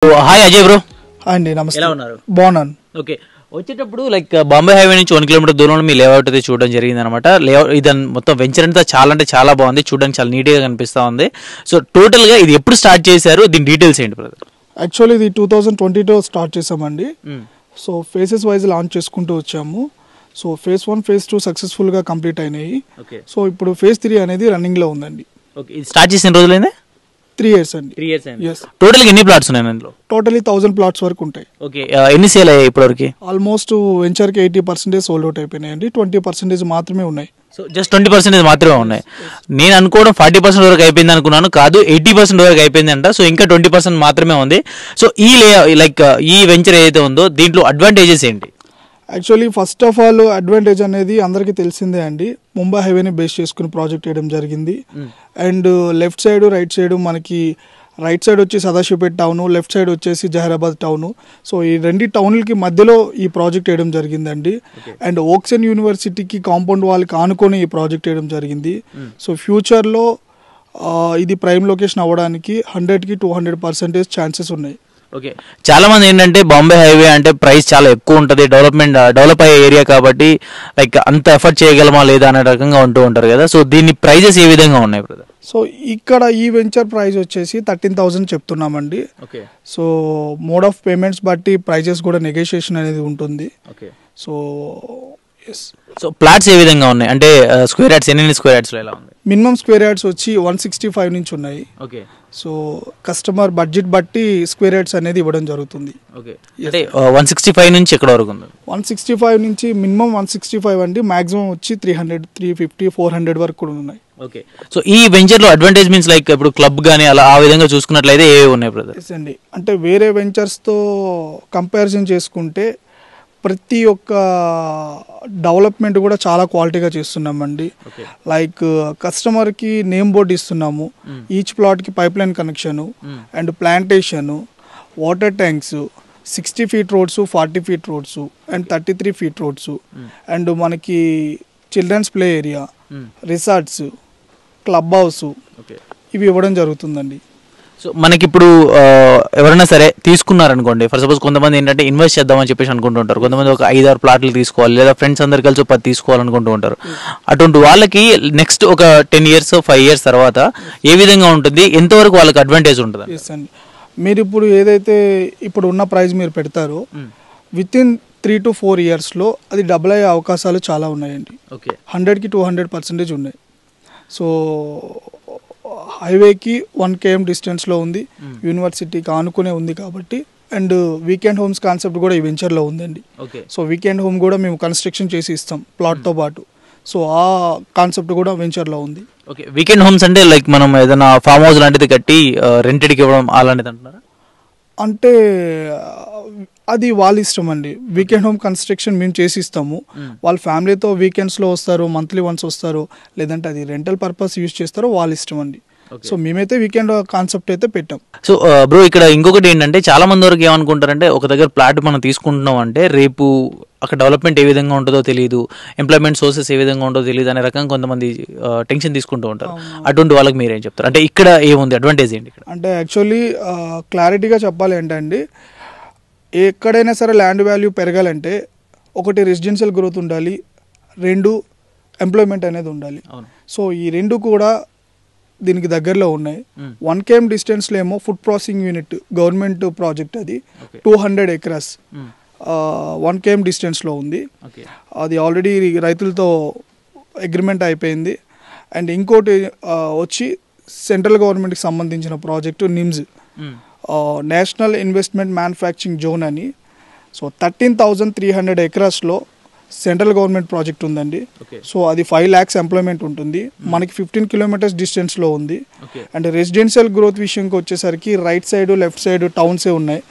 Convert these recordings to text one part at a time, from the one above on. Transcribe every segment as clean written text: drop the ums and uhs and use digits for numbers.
Hi Ajay bro. అండి నమస్తే. ఎలా ఉన్నారు? బాగున్నాను. ఓకే, వచ్చేటప్పుడు లైక్ బాంబే హైవే నుంచి 1 కిలోమీటర్ దూరంలో మీ లేఅవుట్ అయితే చూడడం జరిగింది అనమాట. లేఅవుట్ ఇది మొత్తం వెంచర్ అంతా చాలా అంటే చాలా బాగుంది, చూడడానికి చాలా నీట్గా కనిపిస్తూ ఉంది. సో టోటల్గా ఇది ఎప్పుడు స్టార్ట్ చేశారు, దీని డీటెయిల్స్ ఏంటి బ్రదర్? యాక్చువల్లీ ఇది 2022 స్టార్ట్ చేసామండి. సో ఫేసెస్ వైజ్ లాంచ్ చేసుకుంటూ వచ్చాము. సో ఫేజ్ 1 ఫేజ్ 2 సక్సెస్ఫుల్గా కంప్లీట్ అయినాయి. సో ఇప్పుడు ఫేజ్ 3 అనేది రన్నింగ్లో ఉందండి. ఓకే, ఇది స్టార్ట్ చేసిన రోజులైందే 3 years అండి. 3 years అండి. Yes. టోటల్గా ఎన్ని ప్లాట్స్ ఉన్నాయి అందులో? టోటలీ 1000 plots వరకు ఉంటాయి. ఓకే, ఎన్ని సేల్ అయ్యాయి ఇప్పటివరకు? ఆల్మోస్ట్ వెంచర్కి 80% సోల్డ్ అవుట్ అయిపోయినాయండి. 20% మాత్రమే ఉన్నాయి. సో జస్ట్ 20% మాత్రమే ఉన్నాయి. నేను అనుకోవడం 40% వరకు అయిపోయింది అనుకున్నాను, కాదు 80% వరకు అయిపోయింది అంట. సో ఇంకా 20% మాత్రమే ఉంది. సో ఈ లైక్ ఈ వెంచర్ ఏదైతే ఉందో దీంట్లో అడ్వాంటేజెస్ ఏంటి? Actually first of all advantage అనేది అందరికీ తెలిసిందే అండి. ముంబై హైవేని బేస్ చేసుకుని ప్రాజెక్ట్ వేయడం జరిగింది. And left side right side మనకి రైట్ సైడ్ వచ్చి సదాశివపేట టౌను, లెఫ్ట్ సైడ్ వచ్చేసి జహీరాబాద్ టౌను. సో ఈ రెండు టౌన్లకి మధ్యలో ఈ ప్రాజెక్ట్ వేయడం జరిగిందండి. అండ్ ఓక్సన్ యూనివర్సిటీకి కాంపౌండ్ వాళ్ళకి ఆనుకొని ఈ ప్రాజెక్ట్ వేయడం జరిగింది. సో ఫ్యూచర్లో ఇది ప్రైమ్ లొకేషన్ అవ్వడానికి 100కి 200% ఛాన్సెస్ ఉన్నాయి. ఓకే, చాలా మంది ఏంటంటే బాంబే హైవే అంటే ప్రైస్ చాలా ఎక్కువ ఉంటుంది, డెవలప్ అయ్యే ఏరియా కాబట్టి లైక్ అంత ఎఫర్ట్ చేయగలమా లేదా అనే రకంగా ఉంటూ ఉంటారు కదా. సో దీని ప్రైజెస్ ఏ విధంగా ఉన్నాయి బ్రదర్? సో ఇక్కడ ఈ వెంచర్ ప్రైస్ వచ్చేసి 13,000 చెప్తున్నామండి. Okay, so mode of payments బట్టి ప్రైజెస్ కూడా నెగోషియేషన్ అనేది ఉంటుంది. Okay, so yes. So plots ఏ విధంగా ఉన్నాయి అంటే స్క్వేర్ యార్డ్స్ ఎన్ని స్క్వేర్ యార్డ్స్లో ఎలా ఉంది? మినిమం స్క్వేర్ యార్డ్స్ వచ్చి 165 నుంచి ఉన్నాయి. ఓకే, సో కస్టమర్ బడ్జెట్ బట్టి స్క్వేర్ యార్డ్స్ అనేది ఇవ్వడం జరుగుతుంది. ఓకే, అంటే 165 నుంచి ఎక్కడ వరకు ఉంది? 165 నుంచి మినిమం 165 అండి, మాక్సిమం వచ్చి 300, 350, 400 వరకు కూడా ఉన్నాయి. ఓకే, సో ఈ వెంచర్లో అడ్వాంటేజ్ మీన్స్ లైక్ ఇప్పుడు క్లబ్ కానీ అలా ఆ విధంగా చూసుకున్నట్లయితే ఏవి ఉన్నాయి బ్రదర్? ఎస్ అండి, అంటే వేరే వెంచర్స్తో కంపారిజన్ చేసుకుంటే ప్రతి ఒక్క డెవలప్మెంట్ కూడా చాలా క్వాలిటీగా చేస్తున్నామండి. లైక్ కస్టమర్కి నేమ్ బోర్డు ఇస్తున్నాము, ఈచ్ ప్లాట్కి pipe line connection and plantation, water tanks, 60 feet roads, 40 feet roads and 33 feet roads and మనకి children's play area, resorts, club house ఇవి ఇవ్వడం జరుగుతుందండి. సో మనకి ఇప్పుడు ఎవరైనా సరే తీసుకున్నారనుకోండి, ఫర్ సపోజ్ కొంతమంది ఏంటంటే ఇన్వెస్ట్ చేద్దామని చెప్పేసి అనుకుంటుంటారు, కొంతమంది ఒక 5-6 ప్లాట్లు తీసుకోవాలి లేదా ఫ్రెండ్స్ అందరు కలిసి 10 తీసుకోవాలనుకుంటూ ఉంటారు. అటువంటి వాళ్ళకి నెక్స్ట్ ఒక 10 years 5 years తర్వాత ఏ విధంగా ఉంటుంది, ఎంతవరకు వాళ్ళకి అడ్వాంటేజ్ ఉంటుంది? ఎస్ అండి, మీరు ఇప్పుడు ఏదైతే ఇప్పుడు ఉన్న ప్రైస్ మీరు పెడతారో విత్ ఇన్ 3 to 4 yearsలో అది డబుల్ అయ్యే అవకాశాలు చాలా ఉన్నాయండి. ఓకే, 100కి 200% ఉన్నాయి. సో హైవేకి 1 km డిస్టెన్స్లో ఉంది, యూనివర్సిటీకి ఆనుకునే ఉంది కాబట్టి. అండ్ వీకెండ్ హోమ్స్ కాన్సెప్ట్ కూడా ఈ వెంచర్లో ఉందండి. సో వీకెండ్ హోమ్ కూడా మేము కన్స్ట్రక్షన్ చేసి ఇస్తాం ప్లాట్తో పాటు. సో ఆ కాన్సెప్ట్ కూడా వెంచర్లో ఉంది. ఓకే, వీకెండ్ హోమ్స్ అంటే లైక్ మనం ఏదైనా ఫామ్ హౌస్ లాంటిది కట్టి రెంటెడ్కి ఇవ్వడం అలాంటిది అంటున్నారా? అంటే అది వాళ్ళ ఇష్టం అండి. వీకెండ్ హోమ్ కన్స్ట్రక్షన్ మేము చేసి ఇస్తాము, వాళ్ళ ఫ్యామిలీతో వీకెండ్స్లో వస్తారు, మంత్లీ వన్స్ వస్తారు, లేదంటే అది రెంటల్ పర్పస్ యూజ్ చేస్తారో వాళ్ళ ఇష్టం అండి. సో మేమైతే వీకెండ్ కాన్సెప్ట్ అయితే పెట్టాం. సో బ్రో ఇక్కడ ఇంకొకటి ఏంటంటే చాలా మంది వరకు ఏమనుకుంటారంటే ఒక దగ్గర ప్లాట్ మనం తీసుకుంటున్నాం అంటే రేపు అక్కడ డెవలప్మెంట్ ఏ విధంగా ఉంటుందో తెలియదు, ఎంప్లాయ్మెంట్ సోర్సెస్ ఏ విధంగా ఉంటుందో తెలియదు అనే రకంగా కొంతమంది టెన్షన్ తీసుకుంటూ ఉంటారు. అటువంటి వాళ్ళకి మీరేం చెప్తారు? అంటే ఇక్కడ ఏముంది అడ్వాంటేజ్ ఏంటి ఇక్కడ? అంటే యాక్చువల్లీ క్లారిటీగా చెప్పాలి ఏంటండి, ఎక్కడైనా సరే ల్యాండ్ వాల్యూ పెరగాలంటే ఒకటి రెసిడెన్షియల్ గ్రోత్ ఉండాలి, 2 ఎంప్లాయ్మెంట్ అనేది ఉండాలి. సో ఈ 2 కూడా దీనికి దగ్గరలో ఉన్నాయి. 1 km డిస్టెన్స్లో ఏమో food processing unit government project, అది 200 acres 1 km డిస్టెన్స్లో ఉంది. అది ఆల్రెడీ రైతులతో అగ్రిమెంట్ అయిపోయింది. అండ్ ఇంకోటి వచ్చి సెంట్రల్ గవర్నమెంట్కి సంబంధించిన project NIMS, national investment manufacturing zone అని. సో 13,300 acresలో సెంట్రల్ గవర్నమెంట్ ప్రాజెక్ట్ ఉందండి. సో అది 5 lakhs ఎంప్లాయ్మెంట్ ఉంటుంది, మనకి 15 kilometers డిస్టెన్స్లో ఉంది. అండ్ రెసిడెన్షియల్ గ్రోత్ విషయంకి వచ్చేసరికి రైట్ సైడ్ లెఫ్ట్ సైడ్ టౌన్సే ఉన్నాయి.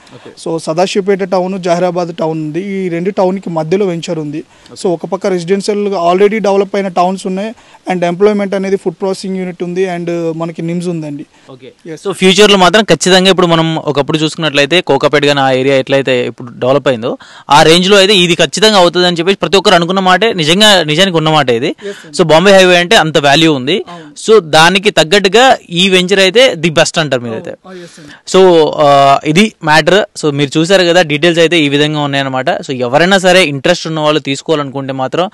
So Sadashivpet town, Zaheerabad town ఉంది, ఈ 2 టౌన్కి మధ్యలో వెంచర్ ఉంది. సో ఒక పక్క రెసిడెన్షియల్ ఆల్రెడీ డెవలప్ అయిన టౌన్స్ ఉన్నాయి అండ్ ఎంప్లాయ్మెంట్ అనేది ఫుడ్ ప్రాసెసింగ్ యూనిట్ ఉంది అండ్ మనకి నిమ్స్ ఉందండి. సో ఫ్యూచర్లో మాత్రం ఖచ్చితంగా ఇప్పుడు మనం ఒకప్పుడు చూసుకున్నట్లయితే కోకాపేట కానీ ఆ ఏరియా ఎట్లయితే ఇప్పుడు డెవలప్ అయిందో ఆ రేంజ్లో అయితే ఇది ఖచ్చితంగా అవుతుంది అని చెప్పేసి ప్రతి ఒక్కరు అనుకున్న మాటే నిజానికి ఉన్న మాట ఇది. సో బాంబే హైవే అంటే అంత వాల్యూ ఉంది. సో దానికి తగ్గట్టుగా ఈ వెంచర్ అయితే ది బెస్ట్ అంటారు మీరైతే. సో ఇది మ్యాటర్. సో మీరు చూసారు కదా, డీటెయిల్స్ అయితే ఈ విధంగా ఉన్నాయన్నమాట. సో ఎవరైనా సరే ఇంట్రెస్ట్ ఉన్న వాళ్ళు తీసుకోవాలనుకుంటే మాత్రం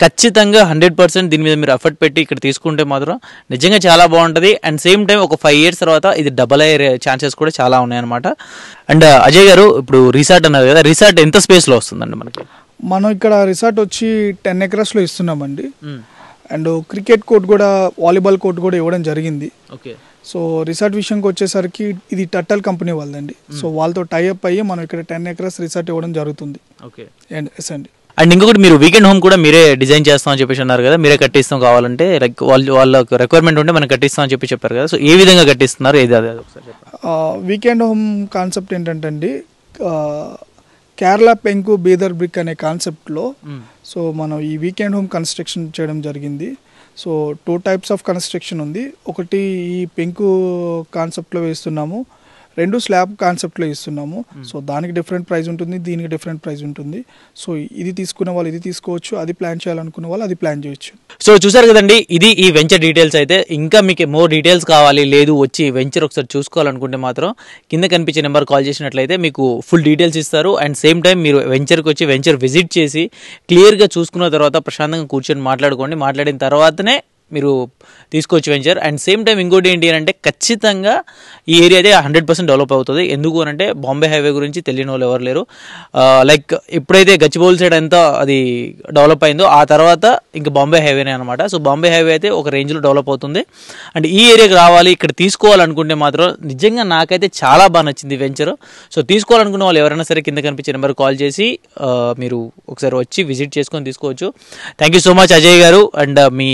ఖచ్చితంగా 100% దీని మీద మీరు ఎఫర్ట్ పెట్టి ఇక్కడ తీసుకుంటే మాత్రం నిజంగా చాలా బాగుంటుంది. అండ్ సేమ్ టైం ఒక 5 years తర్వాత ఇది డబల్ అయ్యే ఛాన్సెస్ కూడా చాలా ఉన్నాయన్నమాట. అండ్ అజయ్ గారు, ఇప్పుడు రిసార్ట్ అన్నారు కదా, రిసార్ట్ ఎంత స్పేస్లో వస్తుందండి మనకి? మనం ఇక్కడ రిసార్ట్ వచ్చి 10 acres ఇస్తున్నామండి. అండ్ క్రికెట్ కోర్ట్ కూడా, వాలీబాల్ కోర్ట్ కూడా ఇవ్వడం జరిగింది. ఓకే. సో రిసార్ట్ విషయంకి వచ్చేసరికి ఇది టట్టల్ కంపెనీ వాళ్ళదండి. సో వాళ్ళతో టైఅప్ అయ్యి మనం ఇక్కడ 10 acres రిసార్ట్ ఇవ్వడం జరుగుతుంది. ఓకే. ఎస్ అండి. అండ్ ఇంకొకటి, మీరు వీకెండ్ హోమ్ కూడా మీరే డిజైన్ చేస్తామని చెప్పేసి అన్నారు కదా, మీరే కట్టిస్తాం కావాలంటే, లైక్ వాళ్ళకి రిక్వైర్మెంట్ ఉంటే మనం కట్టిస్తాం అని చెప్పారు కదా. సో ఏ విధంగా కట్టిస్తున్నారు, ఏది అది ఒకసారి చెప్పండి. వీకెండ్ హోమ్ కాన్సెప్ట్ ఏంటంటే అండి, కేరళ పెంకు బీదర్ బ్రిక్ అనే కాన్సెప్ట్లో సో మనం ఈ వీకెండ్ హోమ్ కన్స్ట్రక్షన్ చేయడం జరిగింది. సో 2 types ఆఫ్ కన్స్ట్రక్షన్ ఉంది. ఒకటి ఈ పెంకు కాన్సెప్ట్లో వేస్తున్నాము, 2 స్లాబ్ కాన్సెప్ట్లో ఇస్తున్నాము. సో దానికి డిఫరెంట్ ప్రైస్ ఉంటుంది, దీనికి డిఫరెంట్ ప్రైస్ ఉంటుంది. సో ఇది తీసుకునే వాళ్ళు ఇది తీసుకోవచ్చు, అది ప్లాన్ చేయాలనుకునే వాళ్ళు అది ప్లాన్ చేయొచ్చు. సో చూసారు కదండి, ఇది ఈ వెంచర్ డీటెయిల్స్ అయితే. ఇంకా మీకు మోర్ డీటెయిల్స్ కావాలి, లేదు వచ్చి వెంచర్ ఒకసారి చూసుకోవాలనుకుంటే మాత్రం కింద కనిపించే నెంబర్ కాల్ చేసినట్లయితే మీకు ఫుల్ డీటెయిల్స్ ఇస్తారు. అండ్ సేమ్ టైం మీరు వెంచర్కి వచ్చి వెంచర్ విజిట్ చేసి క్లియర్గా చూసుకున్న తర్వాత ప్రశాంతంగా కూర్చొని మాట్లాడుకోండి. మాట్లాడిన తర్వాతనే మీరు తీసుకోవచ్చు వెంచర్. అండ్ సేమ్ టైం ఇంకోటి ఏంటి అంటే, ఖచ్చితంగా ఈ ఏరియా అయితే 100% డెవలప్ అవుతుంది. ఎందుకు అంటే బాంబే హైవే గురించి తెలియని వాళ్ళు ఎవరు లేరు. లైక్ ఎప్పుడైతే గచ్చిబౌలి సైడ్ అంతా అది డెవలప్ అయిందో ఆ తర్వాత ఇంకా బాంబే హైవేనే అనమాట. సో బాంబే హైవే అయితే ఒక రేంజ్లో డెవలప్ అవుతుంది. అండ్ ఈ ఏరియాకి రావాలి, ఇక్కడ తీసుకోవాలనుకుంటే మాత్రం నిజంగా నాకైతే చాలా బాగా నచ్చింది వెంచర్. సో తీసుకోవాలనుకున్న వాళ్ళు ఎవరైనా సరే కింద కనిపించే నెంబర్ కాల్ చేసి మీరు ఒకసారి వచ్చి విజిట్ చేసుకొని తీసుకోవచ్చు. Thank you so much Ajay గారు. అండ్ మీ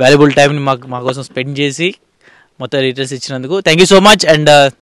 వాల్యుబుల్ టైంని మా కోసం స్పెండ్ చేసి మొత్తం డీటెయిల్స్ ఇచ్చినందుకు thank you so much. And